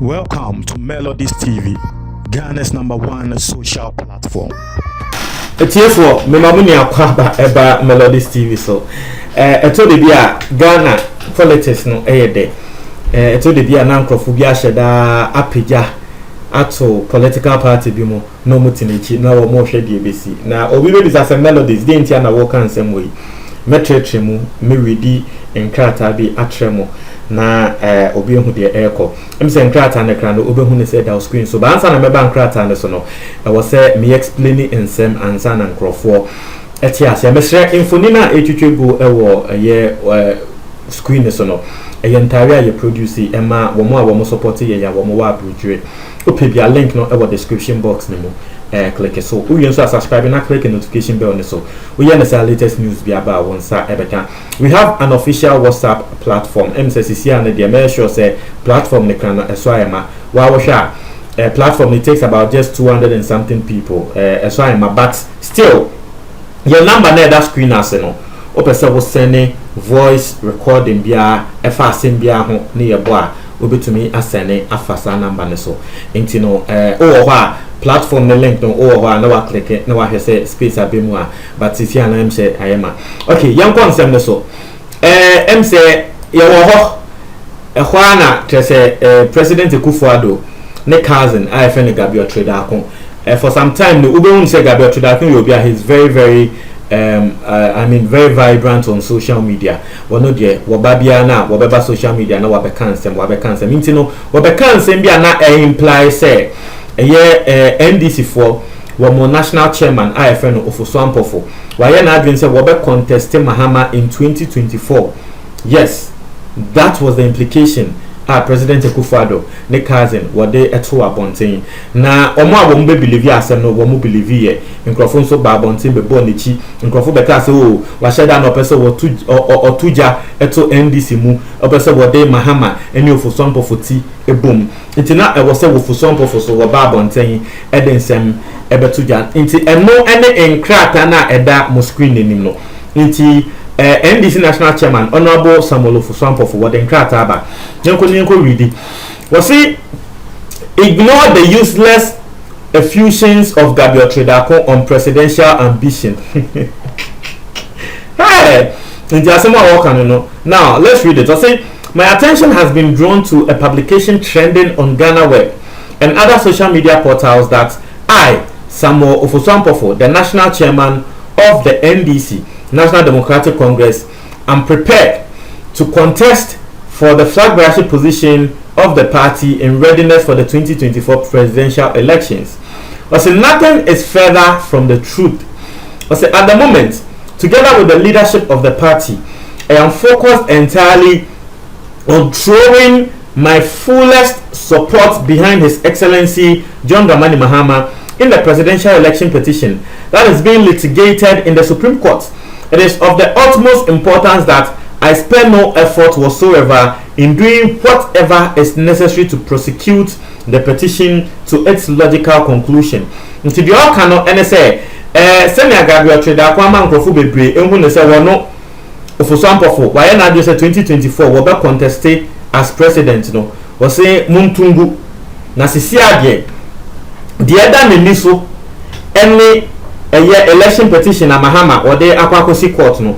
Welcome to Melodies TV, Ghana's #1 social platform. It's here for Memamuni Akwaba Eba Melodies TV. So, I told you, Ghana politics no day. I told you, Nankrofobia Shada Apija Ato political party Bimo, no Mutinichi, no more shady ABC. Now, we will as a Melodies, the Indiana walk on some way. Metremu, Miridi, and Kratabi Atremo. Na obi ehu de eko em se nkrata na kra no obi hu ne se da screen so ba ansa na meba nkrata ne so no e wo se me explain nsem ansa na nkrofo eti ase mesre infoni na etwetwegu e wo ye screen ne so no e ye ntare a ye produce e ma wo mo a wo mo support ye ya wo mo wa abudwe ope bia link no e wo description box ne mo click so we so subscribe na click the notification bell ne so we hear the latest news be about one sa ebeka. We have an official WhatsApp platform MCCC and the make sure say platform ne kan eso ayema wa wo hwa platform it takes about just 200 and something people eso ayema but still your number na that screen as no o pese wo send voice recording bia efa asem bia ho ne ye bo a obetumi asene afasa number ne so enti no o ho platform the link no or na wa click na wa hwese space abemu a but if you na em say ayema okay yan konsem ne so em say ye wo ho na trese president Akufo-Addo ne cousin IFN Gabriel Tredakon for some time no ube say Gabriel Tredakon you be he's very I mean very vibrant on social media wono de wo babia na wo beba social media na wa be cancel minti no wo be cancel bia na imply say NDC for one national chairman IFN Ofosu Ampofo why na adwin say we be contesting Mahama in 2024. Yes, that was the implication. President Akufo-Addo ne cousin what they eto abonten na omo a wo be believe asem no wo mo believe ye nkrofo nso ba abonten be bo nechi nkrofo beka say o wa sheda no person wo otuja eto NDC mu o person wo dey Mahama eni Ofosu Ampofo ti ebom nti na e wo say Ofosu Ampofo so wo ba abonten e den sem e betuja nti eno ene enkrata na eda mo screen nim no nti NDC National Chairman Honorable Samuel Ofosu Ampofo what the nkrata aba nko read we see ignore the useless effusions of Gabriel Tredakon on presidential ambition. Hey, now let's read it. I say my attention has been drawn to a publication trending on Ghana Web and other social media portals that I, Samuel Ofosu Ampofo, the national chairman of the NDC, National Democratic Congress, am prepared to contest for the flag bearership position of the party in readiness for the 2024 presidential elections. I say nothing is further from the truth. I say at the moment, together with the leadership of the party, I am focused entirely on throwing my fullest support behind His Excellency John Dramani Mahama in the presidential election petition that is being litigated in the Supreme Court. It is of the utmost importance that I spare no effort whatsoever in doing whatever is necessary to prosecute the petition to its logical conclusion. Nti bi o kan no ene say Samuel Gabriel Tredakon ama nkrofo bebre ehun ne say wono Ofosu Ampofo why na do say 2024 wo be contest as president no wo say muntungu na sisi ade the other ne so any election petition na Mahama or dey akwakosi court no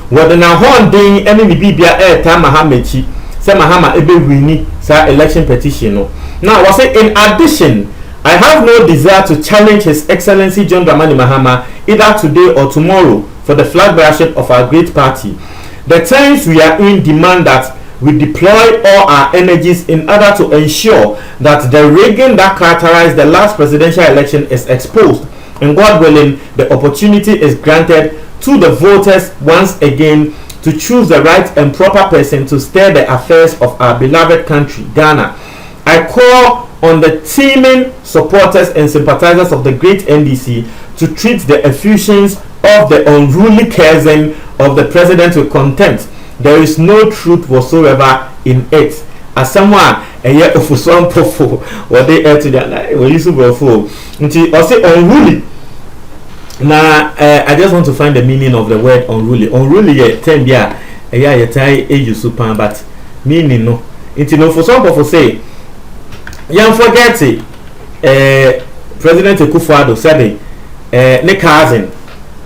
whether na hon den any ni bibia time Mahama chi say Mahama ebe wini sa election petition no. Now I say in addition I have no desire to challenge His Excellency John Dramani Mahama either today or tomorrow for the flag bearership of our great party. The times we are in demand that we deploy all our energies in order to ensure that the rigging that characterized the last presidential election is exposed, and God willing the opportunity is granted to the voters once again to choose the right and proper person to steer the affairs of our beloved country, Ghana. I call on the teeming supporters and sympathizers of the great NDC to treat the effusions of the unruly cousin of the president with contempt. There is no truth whatsoever in it. As someone a year of some powerful what they add to that we use to say unruly. Now I just want to find the meaning of the word unruly. Unruly term eya yetai use super but meaning no into no for some people say you forget it President Akufo-Addo said ne cousin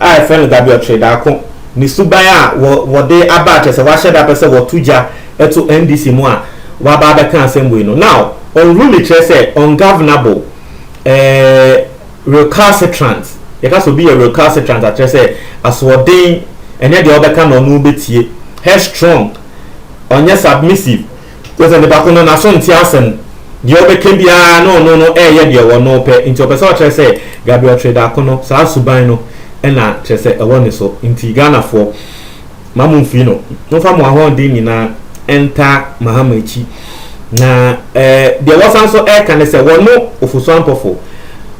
I friend Gabriel Tredako ni subaya wo de abate se wa sheda pese wo tuja eto NDC mu a wa ba be kan asem no now unruly say ungovernable recalcitrant you can so be a recalcitrant at say as wo den ene de obeka no no betie headstrong onye submissive because the back no na so nti asem de obeka bia no ye de wo no pe nti opese o say Gabriel Tredako no sa suban no ena chese ewone so nti Ghana for mamumfi no fa mo ahon din nyina enter mahamachi na de wasan so e kan se wono ofuso ampofo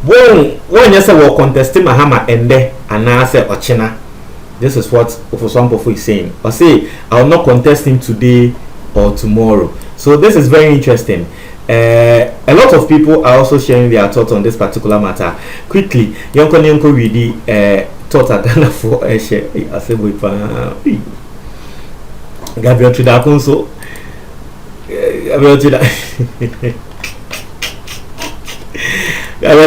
won yesa wo contest mahama ende ana se ochina. This is what ofuso ampofo is saying. I say I will not contest him today or tomorrow. So this is very interesting. A lot of people are also sharing their thoughts on this particular matter. Quickly, Yonko read thoughts at Ghana for share. I said we Gabriel Tredako so Gabriel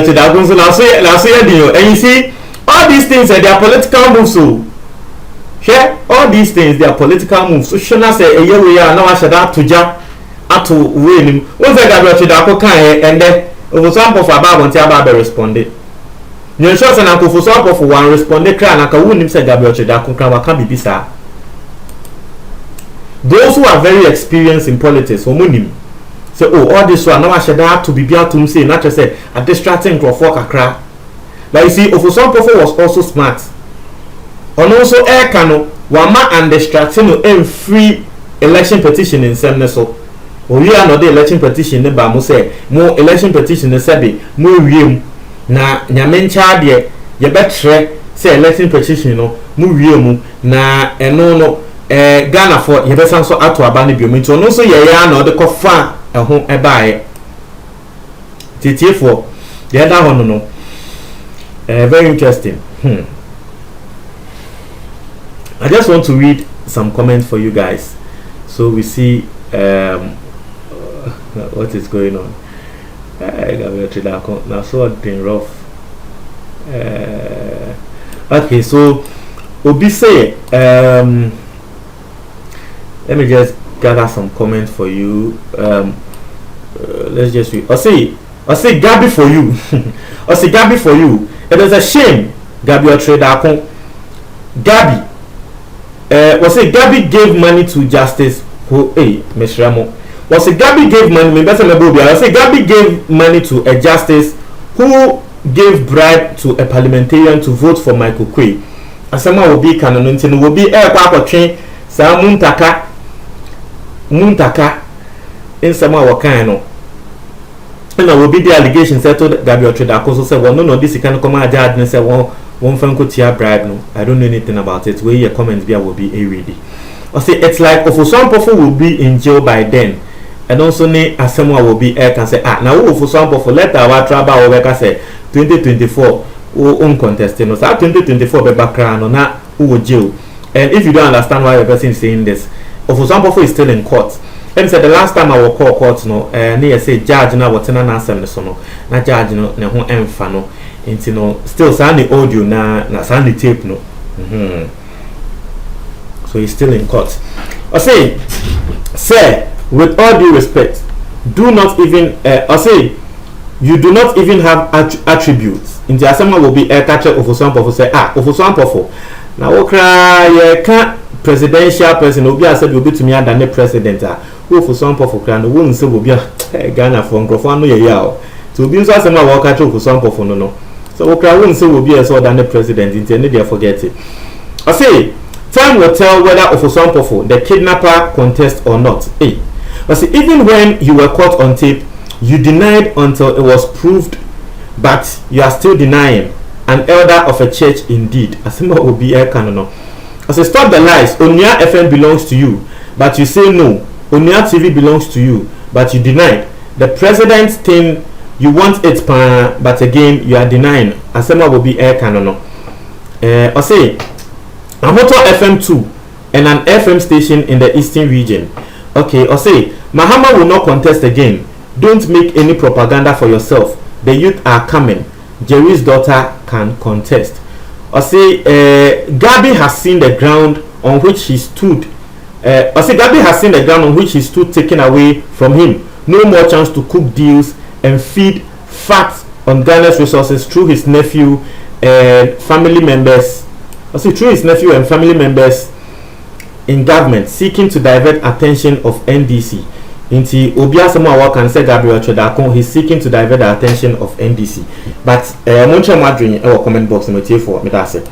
Tredako so now say and you see all these things they are political moves so share all these things they are political moves so shona say a year we are now ashada toja ato win won say Gabriel Tredako kan and then over some of about want to responded you sure say na ko for some of one responded cry na ka won say Gabriel Tredako kan wa kan bibisa. Those who are very experienced in politics homonym say all this one now ashada to be to say not just say a distracting crowd kakra like you see Ofosu-Ampofo was also smart and also air cano wama and distracting no free election petition in sem so we are not the election petition ne ba mo say mo election petition ne sabe mo wiem na nyamencha de ye betre say election petition no mo wiem na eno no Ghana for you besan so ato abane biom nti ono so ye ya na ode kofa eho ebae titie for the other one no very interesting. I just want to read some comments for you guys so we see what is going on. Gabriel Tredako now so been rough. Okay, so Obi say let me just gather some comments for you. Let's just read. I say Gabi for you. I say Gabi for you. It is a shame, Gabriel Tredako. Gabi. I say Gabi gave money to Justice. Who? Hey, Ms. Ramo. I say Gabi gave money. I say Gabi gave money to a justice who gave bribe to a parliamentarian to vote for Michael Quay. Asama will be canon. Will be air papa train. Sa Muntaka in some our kind no. And I will be the allegation settled Gabriel Tredako so said, well, no, this you can come out judge and say, well, one fan could tear bribe no. I don't know anything about it. Where your comments there will be a ready. I say it's like Ofosu-Ampofo will be in jail by then. And also ne Asamoah will be air can say now Ofosu-Ampofo let our trouble over say 2024 uncontested no. So 2024 be background no na who jail. And if you don't understand why the person is saying this, Ofosu-Ampofo is still in court. And said the last time I will call court no, near say judge na what na answer so no, na judge no na ho emfa no, into no still send the audio na send the tape no. So he's still in court. I say, sir, with all due respect, do not even I say you do not even have attributes. Into Asama will be a catcher of Ofosu-Ampofo say Ofosu-Ampofo. Now okra ye can't presidential person obi said will be to me than the president Ofosu-Ampofo kra no won say obi Ghana for nkrofo no ye ya to obi so asema wa catch Ofosu-Ampofo no so okra won say obi so than the president into any dey forget it. I say time will tell whether Ofosu-Ampofo the kidnapper contest or not. I say even when you were caught on tape you denied until it was proved, but you are still denying. An elder of a church indeed. Asema obi canon no. I say stop the lies. Onia FM belongs to you, but you say no. Onia TV belongs to you, but you deny. The president's thing you want it, but again you are denying. Asema will be air canon no. I say Amoto FM 2 and an FM station in the eastern region. Okay, or say Mahama will not contest again. Don't make any propaganda for yourself. The youth are coming. Jerry's daughter can contest. Or say Gabi has seen the ground on which he stood. Gabi has seen the ground on which he stood taken away from him. No more chance to cook deals and feed fat on Ghana's resources through his nephew and family members. Through his nephew and family members in government seeking to divert attention of NDC. Inti Obiasamo Awa say Gabriel Chodakon, he's seeking to divert the attention of NDC. But Moncha Madrin, our comment box, for me, that's it.